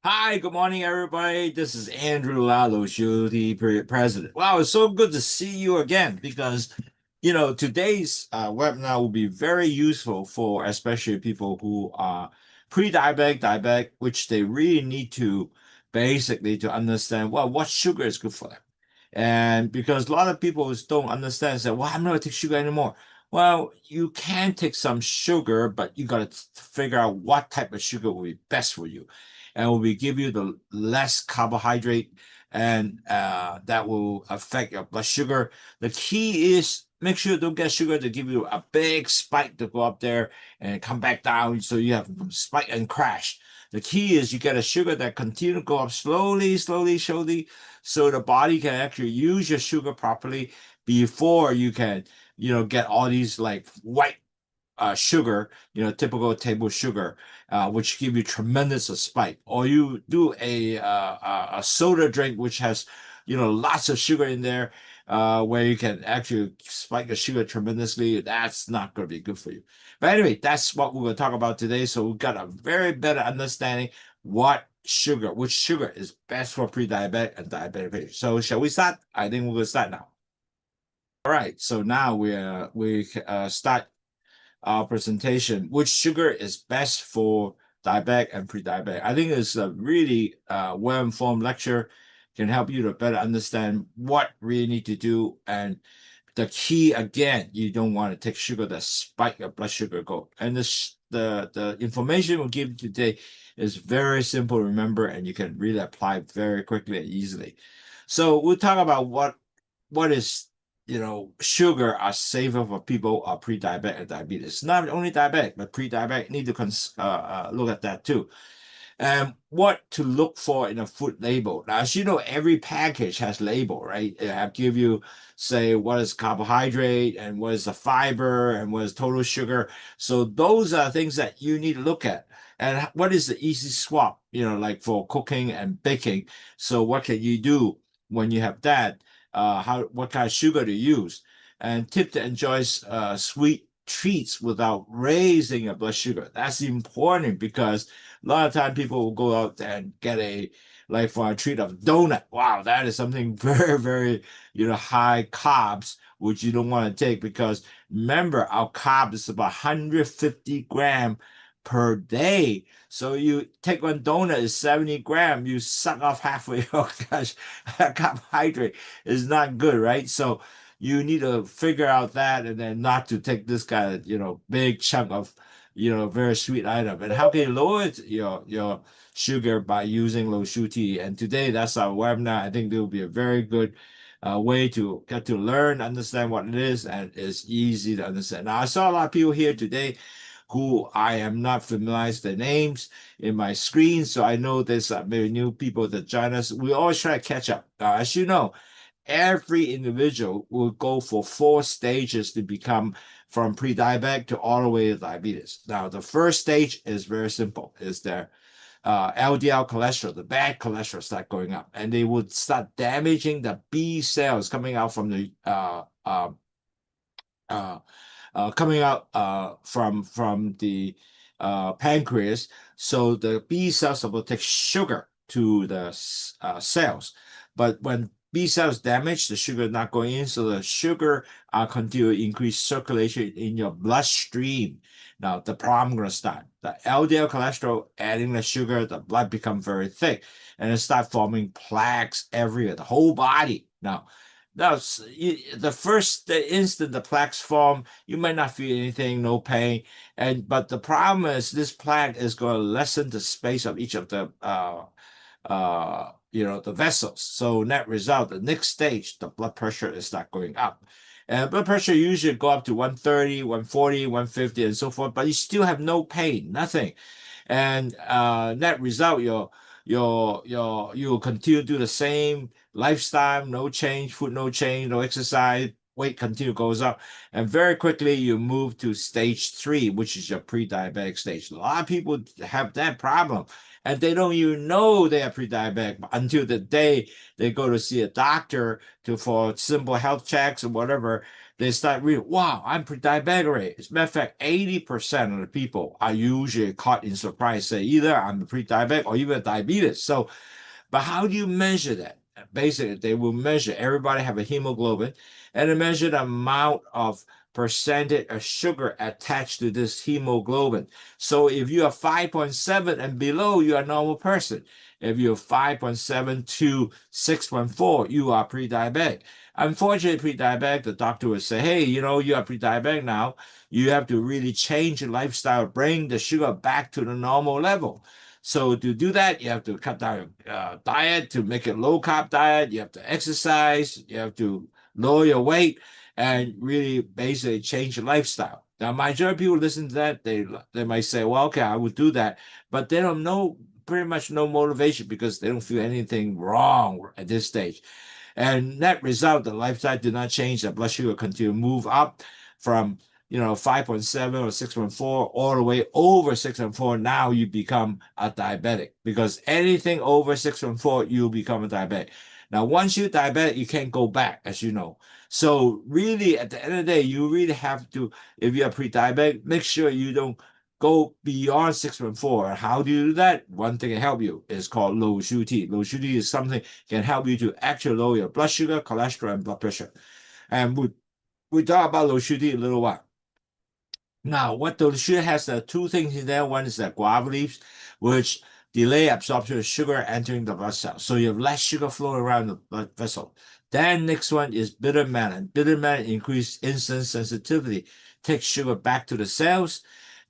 Hi, good morning, everybody. This is Andrew Lowsutea, president. Wow, it's so good to see you again because, today's webinar will be very useful for especially people who are pre-diabetic, diabetic, which they really need to basically to understand, well, what sugar is good for them. And because a lot of people don't understand, say, well, I'm not going to take sugar anymore. Well, you can take some sugar, but you got to figure out what type of sugar will be best for you and will give you the less carbohydrate, and that will affect your blood sugar. The key is make sure you don't get sugar to give you a big spike to go up there and come back down, so you have spike and crash. The key is you get a sugar that continue to go up slowly, slowly, slowly, so the body can actually use your sugar properly before you can, get all these like white sugar, typical table sugar, which give you tremendous spike. Or you do a soda drink which has, lots of sugar in there, where you can actually spike the sugar tremendously. That's not going to be good for you. But anyway, that's what we're going to talk about today. So we've got a very better understanding which sugar is best for pre-diabetic and diabetic patients. So shall we start? I think we're going to start now. All right. So now we start our presentation, which sugar is best for diabetic and pre-diabetic. I think it's a really well-informed lecture, can help you to better understand what really need to do. And the key, again, you don't want to take sugar that spike your blood sugar go. And the information we'll give you today is very simple to remember, and you can really apply very quickly and easily. So we'll talk about what is sugar are safer for people who are pre-diabetic and diabetes. Not only diabetic, but pre-diabetic need to look at that too. And what to look for in a food label. Now, as you know, every package has label, right? It have give you, say, what is carbohydrate and what is the fiber and what is total sugar. So those are things that you need to look at. And what is the easy swap, like for cooking and baking. So what can you do when you have that? What kind of sugar to use? And tip to enjoy sweet treats without raising your blood sugar. That's important because a lot of time people will go out and get like for a treat of donut. Wow, that is something very, very, high carbs, which you don't want to take because remember our carb is about 150 gram per day. So you take one donut is 70 gram, you suck off half of your gosh, carbohydrate is not good, right? So you need to figure out that and then not to take this kind of, big chunk of very sweet item. And how can you lower your sugar by using Lowsutea? And today that's our webinar. I think there will be a very good way to get to learn, understand what it is, and it's easy to understand. Now I saw a lot of people here today who I am not familiarized their names in my screen, so I know there's maybe new people that join us. We always try to catch up. As you know, every individual will go for 4 stages to become from pre-diabetic to all the way to diabetes. Now, the first stage is very simple, is their LDL cholesterol, the bad cholesterol start going up, and they would start damaging the B cells coming out from the from the pancreas. So the B cells will take sugar to the cells, but when B cells damage, the sugar not going in, so the sugar continue to increase circulation in your bloodstream. Now the problem gonna start. The LDL cholesterol adding the sugar, the blood become very thick, and it start forming plaques everywhere, the whole body. Now, the instant the plaques form, you might not feel anything, no pain, but the problem is this plaque is going to lessen the space of each of the the vessels. So net result, the next stage, the blood pressure is start going up. And blood pressure usually go up to 130, 140, 150, and so forth, but you still have no pain, nothing. And net result, you will continue to do the same lifestyle, no change, food no change, no exercise, weight continue goes up, and very quickly you move to stage 3, which is your pre-diabetic stage. A lot of people have that problem, and they don't even know they are pre-diabetic until the day they go to see a doctor for simple health checks or whatever, they start reading, wow, I'm pre-diabetic. As a matter of fact, 80% of the people are usually caught in surprise, say either I'm a pre-diabetic or even diabetes. So, but how do you measure that? Basically, they will measure, everybody have a hemoglobin, and they measure the amount of percentage of sugar attached to this hemoglobin. So if you are 5.7 and below, you are a normal person. If you're 5.7 to 6.4, you are pre-diabetic. Unfortunately, pre-diabetic, the doctor would say, hey, you know, you are pre-diabetic now. You have to really change your lifestyle, bring the sugar back to the normal level. So to do that, you have to cut down your diet to make it low carb diet. You have to exercise. You have to lower your weight and really basically change your lifestyle. Now, majority of people listen to that. They might say, well, okay, I would do that. But they don't know, pretty much no motivation because they don't feel anything wrong at this stage. And net result, the lifestyle did not change. The blood sugar continue to move up from 5.7 or 6.4 all the way over 6.4. Now you become a diabetic because anything over 6.4, you become a diabetic. Now, once you're diabetic, you can't go back, as you know. So really, at the end of the day, you really have to, if you're pre-diabetic, make sure you don't go beyond 6.4. And how do you do that? One thing can help you is called Lowsutea. Lowsutea is something can help you to actually lower your blood sugar, cholesterol, and blood pressure. And we talk about Lowsutea a little while. Now, what the sugar has two things in there. One is the guava leaves, which delay absorption of sugar entering the blood cell. So you have less sugar flowing around the blood vessel. Then next one is bitter melon. Bitter melon increase insulin sensitivity, takes sugar back to the cells,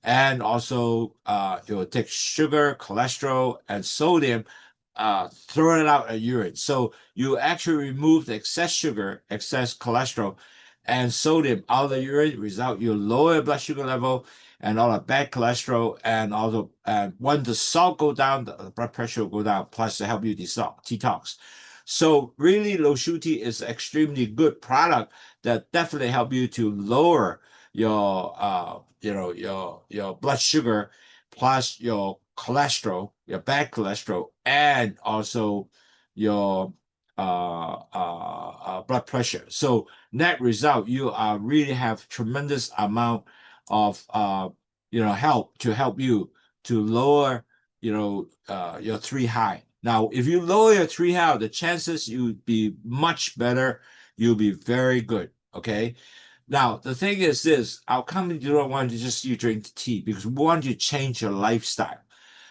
and also it will take sugar, cholesterol, and sodium, throw it out in urine. So you actually remove the excess sugar, excess cholesterol, and sodium out of the urine, result you lower blood sugar level and all the bad cholesterol, and also when the salt go down, the blood pressure will go down, plus to help you detox. So really, Lowsutea is an extremely good product that definitely help you to lower your your blood sugar, plus your cholesterol, your bad cholesterol, and also your blood pressure. So net result, you really have tremendous amount of help to help you to lower your 3 high. Now, if you lower your 3 high, the chances you'd be much better. You'll be very good. Okay. Now, the thing is this, our company do not want to just you drink tea because we want you to change your lifestyle.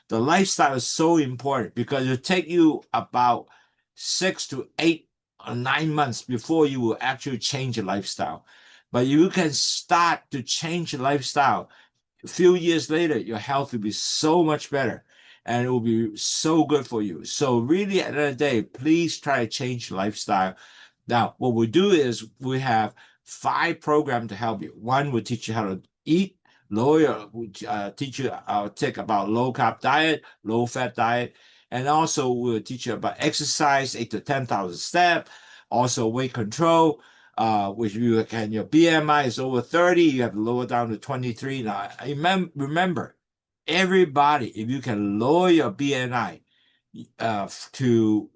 The lifestyle is so important because it'll take you about 6 to 8 or 9 months before you will actually change your lifestyle. But you can start to change your lifestyle. A few years later, your health will be so much better and it will be so good for you. So really, at the end of the day, please try to change your lifestyle. Now, what we do is we have 5 programs to help you. One will teach you how to eat. Lower, teach you take about low carb diet, low fat diet, and also we'll teach you about exercise, 8 to 10,000 steps, also weight control, which you can, your BMI is over 30, you have to lower down to 23. Now, remember, everybody, if you can lower your BMI to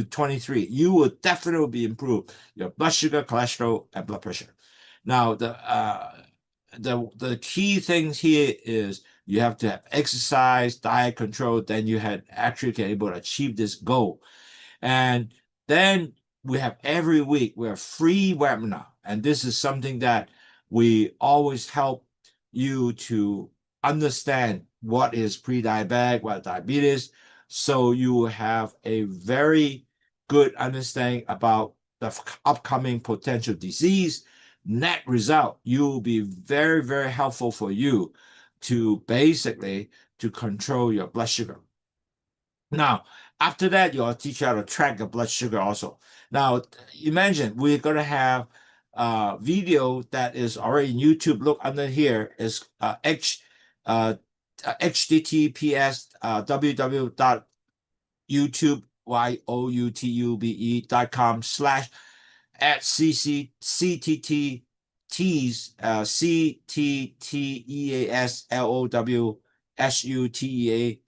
23, you will definitely be improved your blood sugar, cholesterol, and blood pressure. Now, the key things here is you have to have exercise, diet control, then you had actually can able to achieve this goal. And then we have every week we have free webinar, and this is something that we always help you to understand what is pre-diabetic, what diabetes, so you will have a very good understanding about the upcoming potential disease. Net result, you will be very, very helpful for you to basically to control your blood sugar. Now, after that, you'll teach you how to track your blood sugar also. Now, imagine we're going to have a video that is already in YouTube. Look under here is https www.youtube.com/ at CTTEAS, CTTEASLOWSUTEA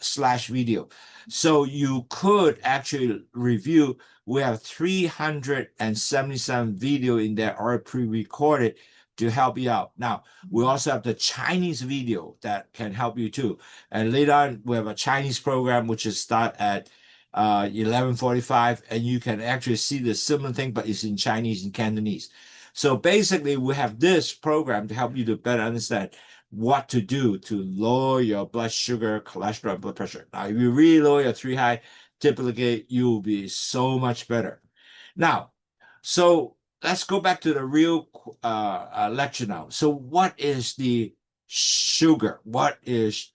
video. So you could actually review. We have 377 video in there already pre-recorded to help you out. Now, we also have the Chinese video that can help you too. And later on, we have a Chinese program, which is start at 11:45, and you can actually see the similar thing, but it's in Chinese and Cantonese. So basically, we have this program to help you to better understand what to do to lower your blood sugar, cholesterol, and blood pressure. Now, if you really lower your three high, typically you will be so much better. Now, so let's go back to the real lecture now. So what is the sugar? What is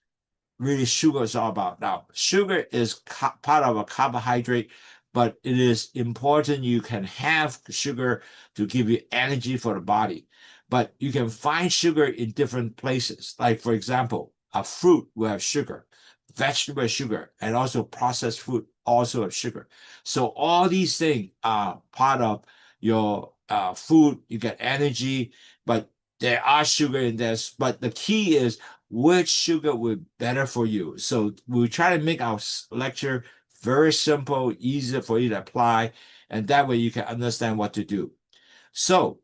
really sugar is all about? Now, sugar is part of a carbohydrate, but it is important you can have sugar to give you energy for the body. But you can find sugar in different places. Like, for example, a fruit will have sugar, vegetable sugar, and also processed food also have sugar. So all these things are part of your food. You get energy, but there are sugar in this. But the key is which sugar will be better for you. So we try to make our lecture very simple, easy for you to apply, and that way you can understand what to do. So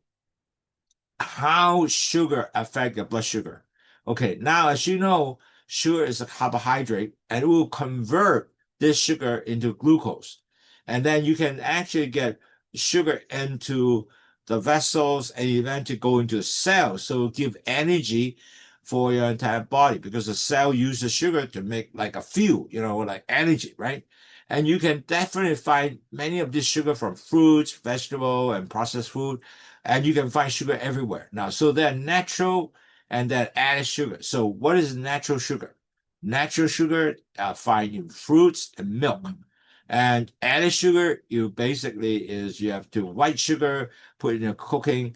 how sugar affect your blood sugar? Okay, now as you know, sugar is a carbohydrate, and it will convert this sugar into glucose. And then you can actually get sugar into the vessels and eventually go into cells. So give energy for your entire body because the cell uses sugar to make like a fuel, like energy, right? And you can definitely find many of this sugar from fruits, vegetable, and processed food. And you can find sugar everywhere. Now, so they're natural and they're added sugar. So what is natural sugar? Natural sugar find in fruits and milk. And added sugar, you have to white sugar, put in your cooking,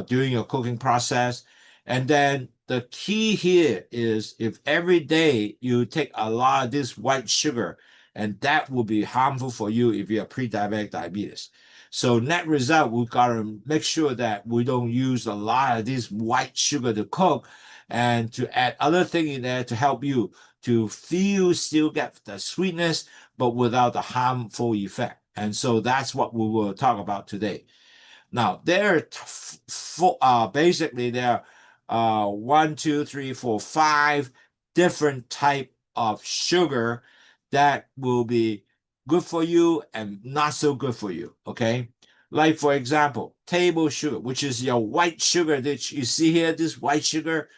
during your cooking process. And then the key here is if every day you take a lot of this white sugar, and that will be harmful for you if you have pre-diabetic diabetes. So net result, we got to make sure that we don't use a lot of this white sugar to cook and to add other things in there to help you to still get the sweetness, but without the harmful effect. And so that's what we will talk about today. Now, basically there are 1, 2, 3, 4, 5 different type of sugar that will be good for you and not so good for you, okay? Like, for example, table sugar, which is your white sugar that you see here, this white sugar.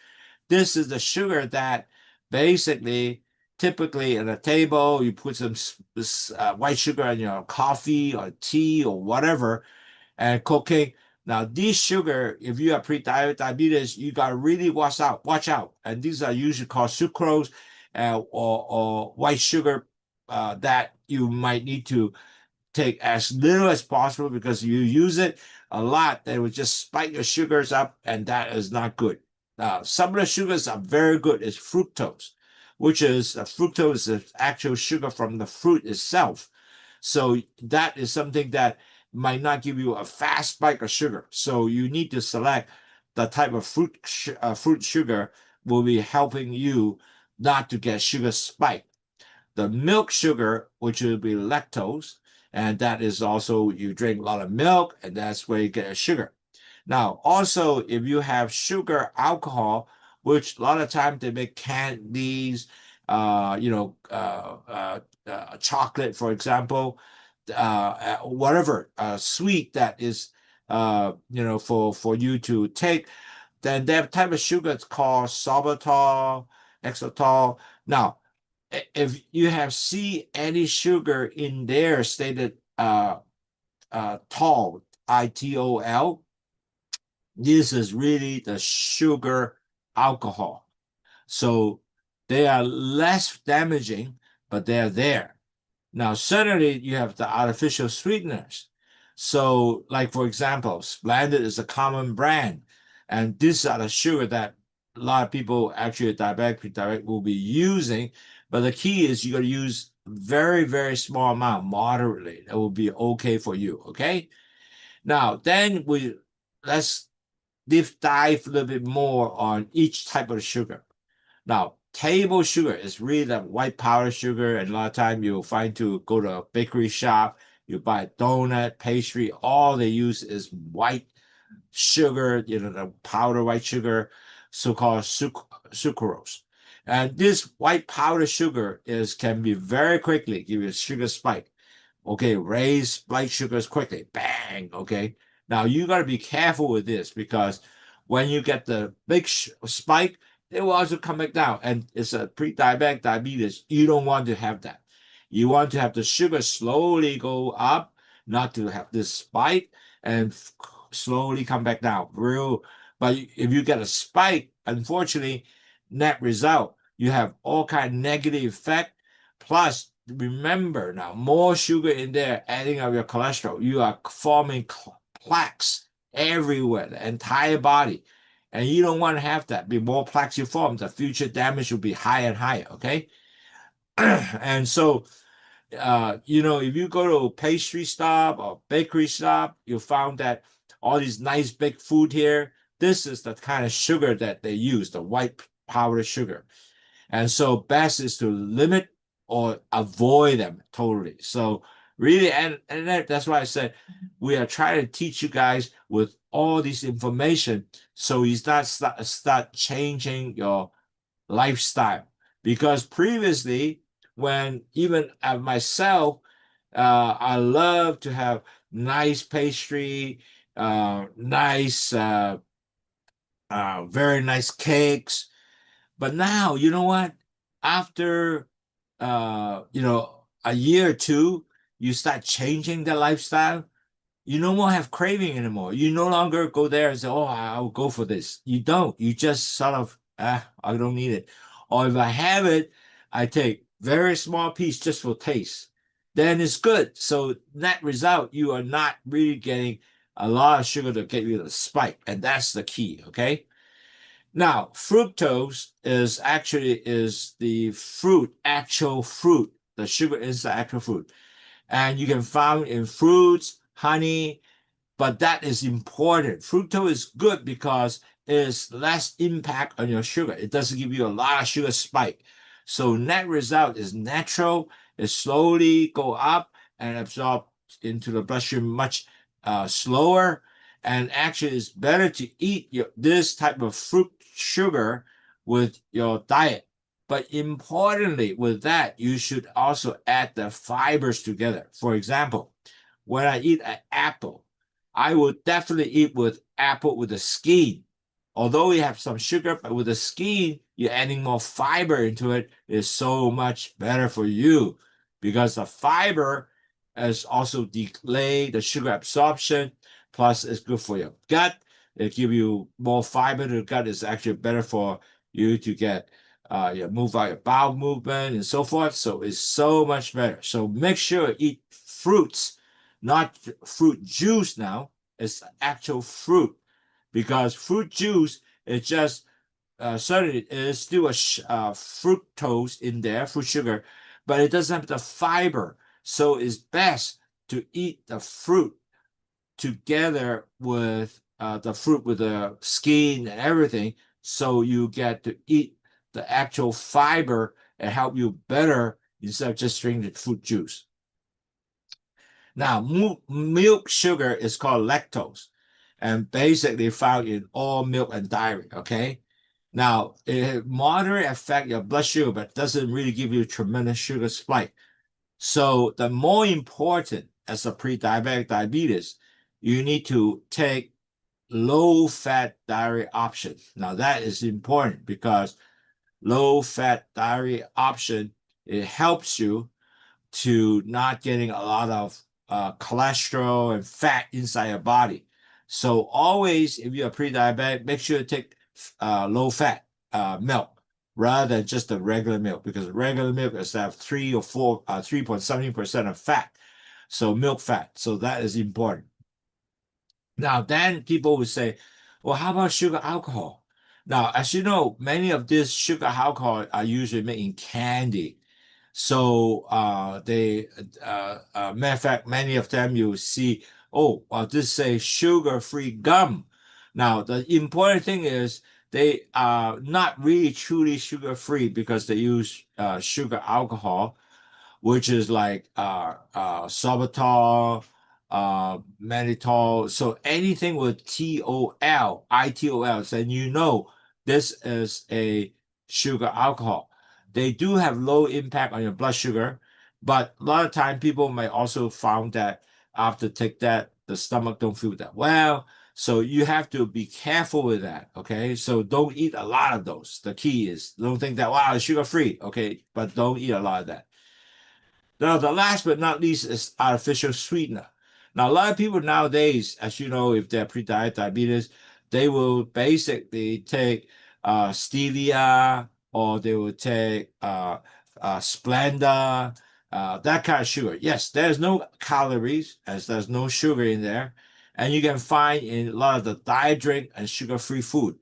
This is the sugar that basically, typically at a table, you put some white sugar in your coffee or tea or whatever, and cooking. Now, this sugar, if you have pre-diabetes, you got to really watch out. And these are usually called sucrose or white sugar that you might need to take as little as possible because you use it a lot, they will just spike your sugars up, and that is not good. Some of the sugars are very good. It's fructose, which is fructose is actual sugar from the fruit itself. So that is something that might not give you a fast spike of sugar. So you need to select the type of fruit sugar will be helping you not to get sugar spike. The milk sugar, which will be lactose, and that is also you drink a lot of milk, and that's where you get a sugar. Now, also, if you have sugar alcohol, which a lot of times they make candies, chocolate, for example, whatever sweet that is, for you to take, then that type of sugar is called sorbitol, xylitol. Now, if you have see any sugar in there stated tol, ITOL, this is really the sugar alcohol. So they are less damaging, but they're there. Now, certainly you have the artificial sweeteners. So, like for example, Splendid is a common brand, and these are the sugar that a lot of people actually diabetic will be using. But the key is you got to use very, very small amount, moderately. That will be okay for you. Okay. Now, then let's dive a little bit more on each type of sugar. Now, table sugar is really the white powder sugar, and a lot of time you'll find to go to a bakery shop, you buy a donut, pastry, all they use is white sugar, the powder white sugar, so-called sucrose. And this white powder sugar can be very quickly give you a sugar spike. Okay, raise blood sugars quickly. Bang. Okay. Now you got to be careful with this because when you get the big spike, it will also come back down. And it's a pre-diabetic diabetes. You don't want to have that. You want to have the sugar slowly go up, not to have this spike and slowly come back down. But if you get a spike, unfortunately, net result, you have all kind of negative effect. Plus, remember now, more sugar in there, adding up your cholesterol. You are forming plaques everywhere, the entire body. And you don't want to have that. The more plaques you form, the future damage will be higher and higher, okay? And so, if you go to a pastry shop or bakery shop, you found that all these nice big food here, this is the kind of sugar that they use, the white powder sugar. And so best is to limit or avoid them totally. So really, and that's why I said we are trying to teach you guys with all this information so you start changing your lifestyle. Because previously, when even myself, I love to have nice pastry, nice, very nice cakes. But now, you know what? After a year or two, you start changing the lifestyle. You no more have craving anymore. You no longer go there and say, "Oh, I'll go for this." You don't. You just sort of, I don't need it. Or if I have it, I take very small piece just for taste. Then it's good. So net result, you are not really getting a lot of sugar to get you the spike, and that's the key. Okay. Now, fructose is the fruit, actual fruit. The sugar is the actual fruit. And you can find in fruits, honey, but that is important. Fructose is good because it is less impact on your sugar. It doesn't give you a lot of sugar spike. So net result is natural. It slowly go up and absorb into the bloodstream much slower. And actually, it's better to eat this type of fruit sugar with your diet. But importantly, with that, you should also add the fibers together. For example, when I eat an apple, I would definitely eat with apple with the skin. Although you have some sugar, but with the skin, you're adding more fiber into it. It's so much better for you because the fiber is also delay the sugar absorption. Plus, it's good for your gut. It gives you more fiber to the gut. It's actually better for you to get move out your bowel movement and so forth. So it's so much better. So make sure you eat fruits, not fruit juice now. It's actual fruit because fruit juice is just certainly it is still a fructose in there, fruit sugar, but it doesn't have the fiber. So it's best to eat the fruit together with the fruit with the skin and everything, so you get to eat the actual fiber and help you better instead of just drinking the fruit juice. Now, milk sugar is called lactose and basically found in all milk and dairy, okay? Now, it moderate affect your blood sugar, but doesn't really give you tremendous sugar spike. So the more important as a pre-diabetic diabetes, you need to take low-fat dairy option. Now that is important because low-fat dairy option, it helps you to not getting a lot of cholesterol and fat inside your body. So always, if you're pre-diabetic, make sure to take low-fat milk rather than just the regular milk because regular milk is have 3.70% of fat. So milk fat. So that is important. Now, then people would say, well, how about sugar alcohol? Now, as you know, many of these sugar alcohol are usually made in candy. So matter of fact, many of them you see, oh, this say sugar-free gum. Now, the important thing is they are not really truly sugar free because they use sugar alcohol, which is like sorbitol, mannitol. So anything with TOL, ITOL, then you know this is a sugar alcohol. They do have low impact on your blood sugar, but a lot of time people may also found that after take that, the stomach don't feel that well. So you have to be careful with that. Okay. So don't eat a lot of those. The key is don't think that, wow, it's sugar free. Okay. But don't eat a lot of that. Now, the last but not least is artificial sweetener. Now, a lot of people nowadays, as you know, if they're pre-diabetes, they will basically take stevia, or they will take Splenda, that kind of sugar. Yes, there's no calories as there's no sugar in there. And you can find in a lot of the diet drink and sugar-free food.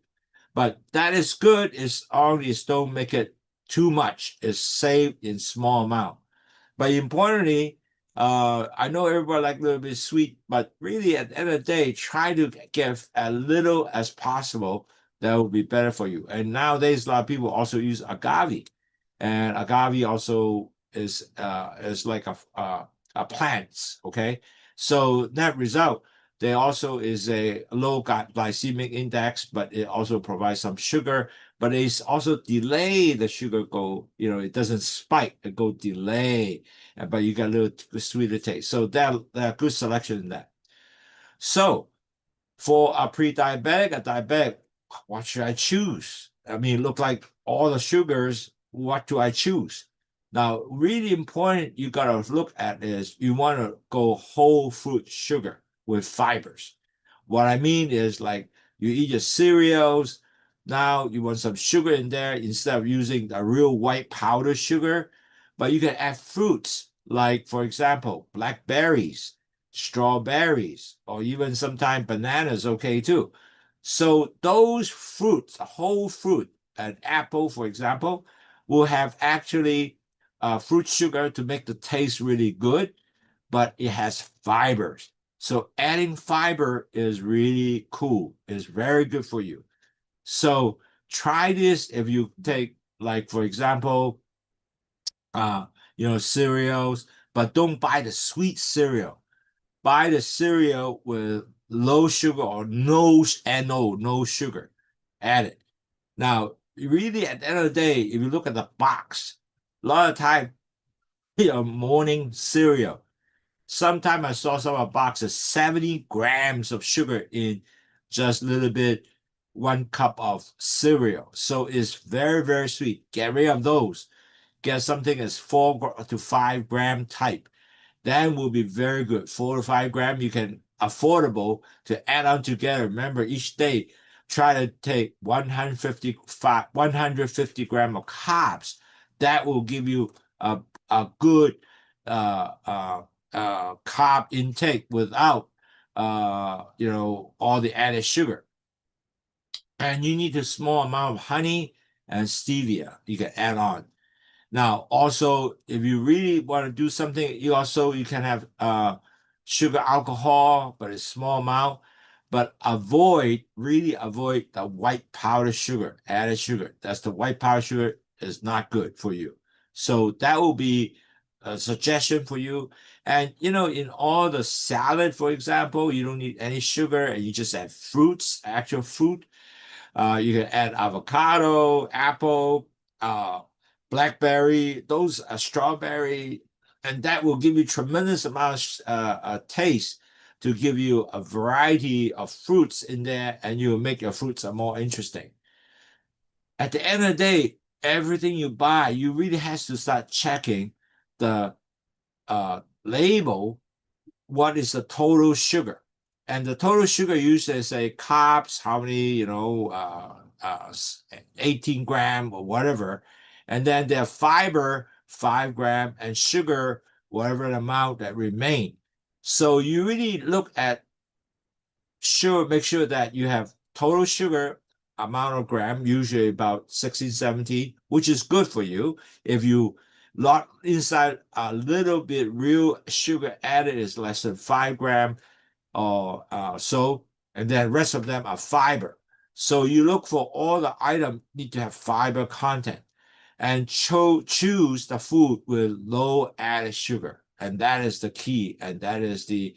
But that is good, as long as don't make it too much. It's safe in small amount. But importantly, I know everybody like a little bit sweet, but really at the end of the day, try to get as little as possible. That will be better for you. And nowadays, a lot of people also use agave, and agave also is like a plant. Okay, so that result, there also is a low glycemic index, but it also provides some sugar, but it's also delay the sugar go, it doesn't spike, it go delay, but you got a little sweeter taste. So that good selection in that. So for a pre-diabetic, a diabetic, what should I choose? I mean, look like all the sugars, what do I choose? Now, really important you gotta look at is you want to go whole fruit sugar with fibers. What I mean is like you eat your cereals, now you want some sugar in there instead of using the real white powder sugar, but you can add fruits like, for example, blackberries, strawberries, or even sometimes bananas, okay too. So those fruits, a whole fruit, an apple, for example, will have actually fruit sugar to make the taste really good, but it has fibers. So adding fiber is really cool. It's very good for you. So try this if you take, like, for example, uh, cereals, but don't buy the sweet cereal. Buy the cereal with low sugar or no sugar added. Now, really, at the end of the day, if you look at the box, a lot of time, morning cereal. Sometimes I saw some of the boxes 70 grams of sugar in just a little bit, 1 cup of cereal. So it's very, very sweet. Get rid of those. Get something that's 4 to 5 gram type. That will be very good. 4 to 5 gram, you can affordable to add on together. Remember, each day, try to take 150 gram of carbs. That will give you a good carb intake without all the added sugar. And you need a small amount of honey and stevia you can add on. Now, also, if you really want to do something, you can have sugar alcohol, but a small amount. But really avoid the white powder sugar, added sugar. That's the white powder sugar is not good for you. So that will be a suggestion for you. And in all the salad, for example, you don't need any sugar, and you just add fruits, actual fruit. You can add avocado, apple, blackberry, those strawberry, and that will give you tremendous amount of taste to give you a variety of fruits in there, and you will make your fruits more interesting. At the end of the day, everything you buy, you really has to start checking the label. What is the total sugar? And the total sugar usually say carbs, how many, 18 gram or whatever. And then their fiber, 5 gram, and sugar, whatever amount that remain. So you really look at make sure that you have total sugar amount of gram, usually about 16, 17, which is good for you. If you lock inside a little bit real sugar added is less than 5 gram or so, and then rest of them are fiber. So you look for all the items need to have fiber content and choose the food with low added sugar. And that is the key. And that is the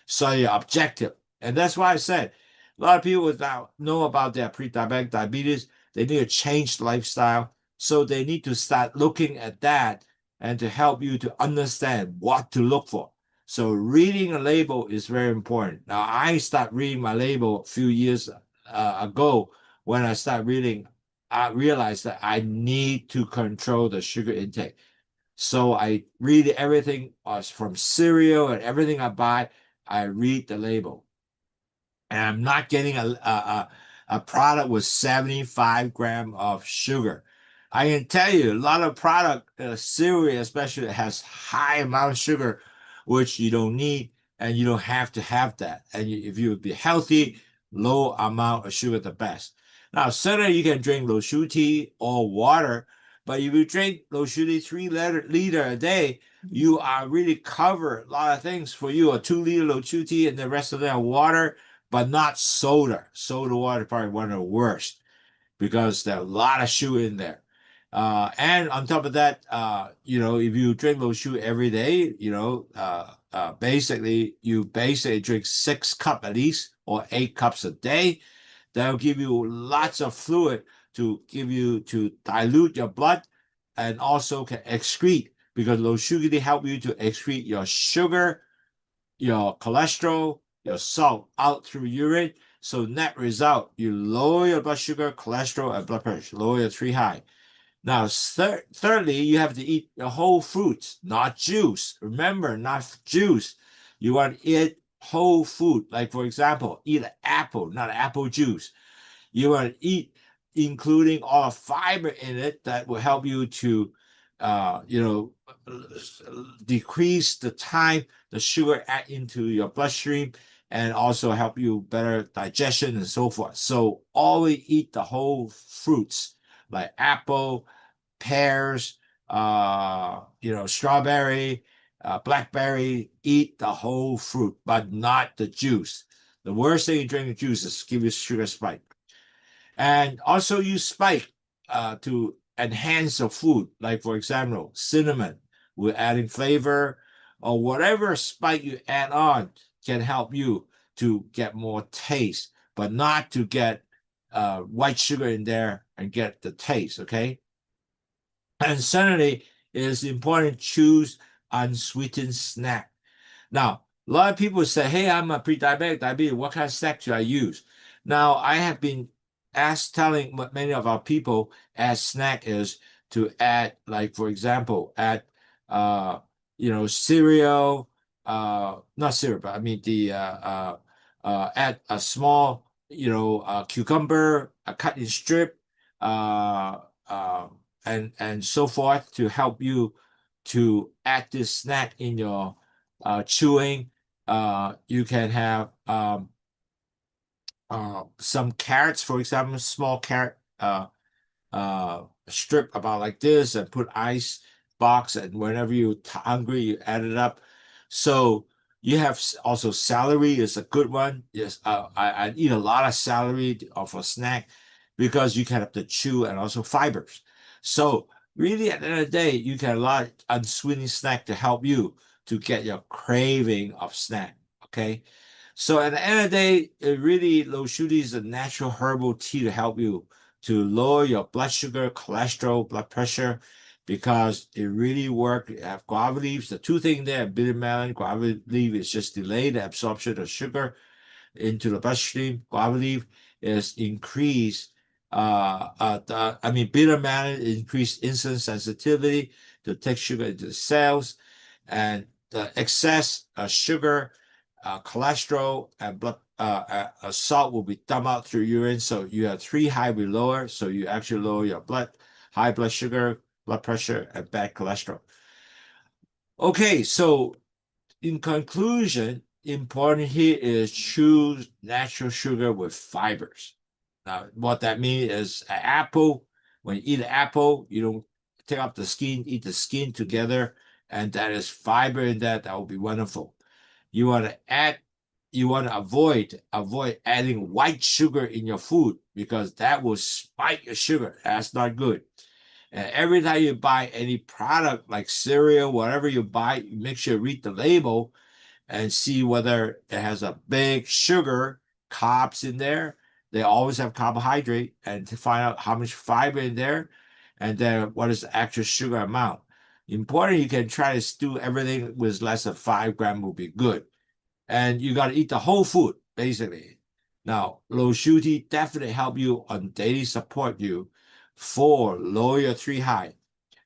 cellular objective. And that's why I said a lot of people now know about their pre-diabetic diabetes. They need to change lifestyle. So they need to start looking at that and to help you to understand what to look for. So reading a label is very important. Now, I start reading my label a few years ago. When I start reading, I realized that I need to control the sugar intake. So I read everything from cereal and everything I buy. I read the label, and I'm not getting a product with 75 grams of sugar. I can tell you a lot of product cereal, especially, has high amount of sugar, which you don't need, and you don't have to have that. And if you would be healthy, low amount of sugar the best. Now, certainly you can drink Lowsutea or water, but if you drink Lowsutea 3 liter a day, you are really cover a lot of things for you. A 2 liter Lowsutea and the rest of them water, but not soda. Soda water is probably one of the worst because there's a lot of sugar in there. And on top of that, if you drink those sugar every day, basically you basically drink 6 cups at least or 8 cups a day. That'll give you lots of fluid to dilute your blood and also can excrete because low sugar they help you to excrete your sugar, your cholesterol, your salt out through urine. So net result, you lower your blood sugar, cholesterol, and blood pressure. Lower your three high. Now, thirdly, you have to eat the whole fruits, not juice. Remember, not juice. You want to eat whole food. Like, for example, eat an apple, not apple juice. You want to eat, including all the fiber in it that will help you to, decrease the time the sugar add into your bloodstream and also help you better digestion and so forth. So always eat the whole fruits like apple, pears, strawberry, blackberry. Eat the whole fruit, but not the juice. The worst thing you drink the juice is give you sugar spike. And also use spice to enhance the food. Like, for example, cinnamon with adding flavor or whatever spice you add on can help you to get more taste, but not to get white sugar in there and get the taste, okay? And certainly it is important to choose unsweetened snack. Now, a lot of people say, hey, I'm a pre-diabetic diabetes. What kind of snack should I use? Now, I have been telling many of our people as snack is to add, like, for example, add, cereal, not cereal, but I mean add a small, cucumber, a cut in strip, uh, uh, and so forth to help you to add this snack in your chewing. You can have some carrots, for example, small carrot strip about like this and put ice box, and whenever you're hungry, you add it up. So you have also celery is a good one. Yes, I eat a lot of celery for snack because you can have the chew and also fibers. So really, at the end of the day, you can have a lot of unsweetened snack to help you to get your craving of snack. Okay. So at the end of the day, it really Lowsutea is a natural herbal tea to help you to lower your blood sugar, cholesterol, blood pressure, because it really works. You have guava leaves. The two things there, bitter melon, guava leaf is just delay the absorption of sugar into the bloodstream. Guava leaf is increase. Bitter melon increase insulin sensitivity to take sugar into the cells, and the excess sugar, cholesterol, and blood salt will be dumped out through urine. So you have three high will lower. So you actually lower your high blood sugar, blood pressure, and bad cholesterol. Okay, so in conclusion, important here is choose natural sugar with fibers. Now, what that means is an apple. When you eat an apple, you don't take off the skin, eat the skin together, and that is fiber in that. That will be wonderful. You want to add you want to avoid adding white sugar in your food because that will spike your sugar. That's not good. And every time you buy any product like cereal, whatever you buy, make sure you read the label and see whether it has a big sugar carbs in there. They always have carbohydrate, and to find out how much fiber in there, and then what is the actual sugar amount. Important, you can try to do everything with less than 5 grams will be good. And you got to eat the whole food, basically. Now, Lowsutea definitely help you on daily support you for lower your tree high.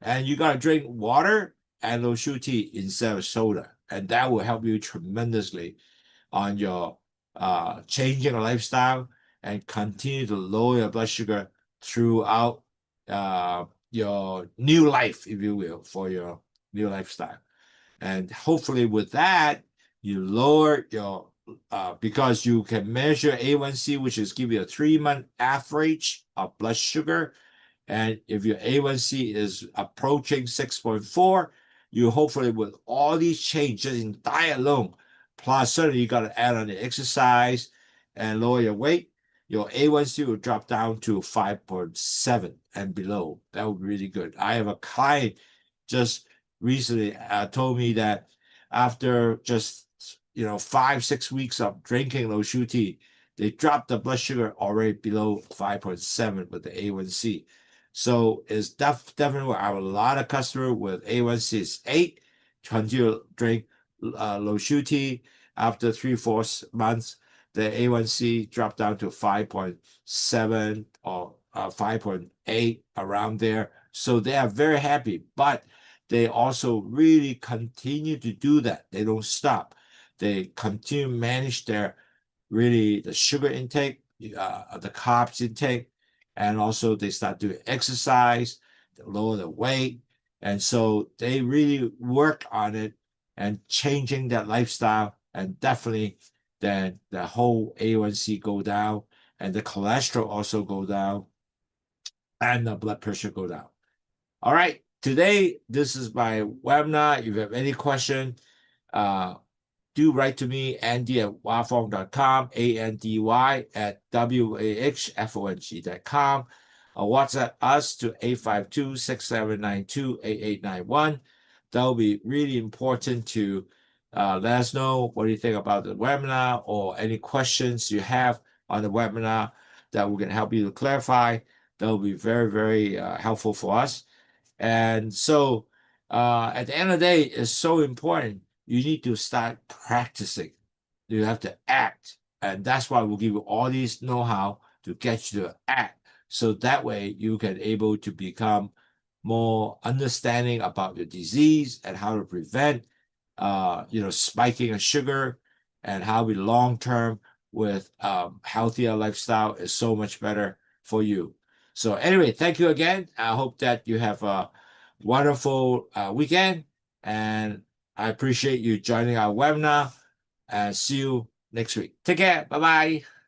And you got to drink water and Lowsutea instead of soda. And that will help you tremendously on your changing your lifestyle and continue to lower your blood sugar throughout your new life, if you will, for your new lifestyle. And hopefully with that, you lower your, because you can measure A1C, which is give you a 3-month average of blood sugar. And if your A1C is approaching 6.4, you hopefully with all these changes in diet alone, plus certainly you got to add on the exercise and lower your weight, your A1C will drop down to 5.7 and below. That would be really good. I have a client just recently told me that after just 5-6 weeks of drinking Lowsutea, they dropped the blood sugar already below 5.7 with the A1C. So it's definitely I have a lot of customers with A1C is 8, continue to drink Lowsutea. After 3-4 months, the A1C dropped down to 5.7 or 5.8 around there. So they are very happy, but they also really continue to do that. They don't stop. They continue to manage their the sugar intake, the carbs intake, and also they start doing exercise, to lower the weight. And so they really work on it and changing that lifestyle, and definitely then the whole A1C go down and the cholesterol also go down and the blood pressure go down. All right, today this is my webinar. If you have any question, do write to me, Andy@wahfong.com, ANDY@WAHFONG.com, or WhatsApp us to 852-6792-8891. That will be really important to let us know what you think about the webinar or any questions you have on the webinar that we can help you to clarify. That will be very, very helpful for us. And so at the end of the day, it's so important. You need to start practicing. You have to act. And that's why we'll give you all these know-how to get you to act. So that way you can able to become more understanding about your disease and how to prevent, spiking of sugar, and how we long-term with healthier lifestyle is so much better for you. So anyway, thank you again. I hope that you have a wonderful weekend, and I appreciate you joining our webinar, and see you next week. Take care. Bye-bye.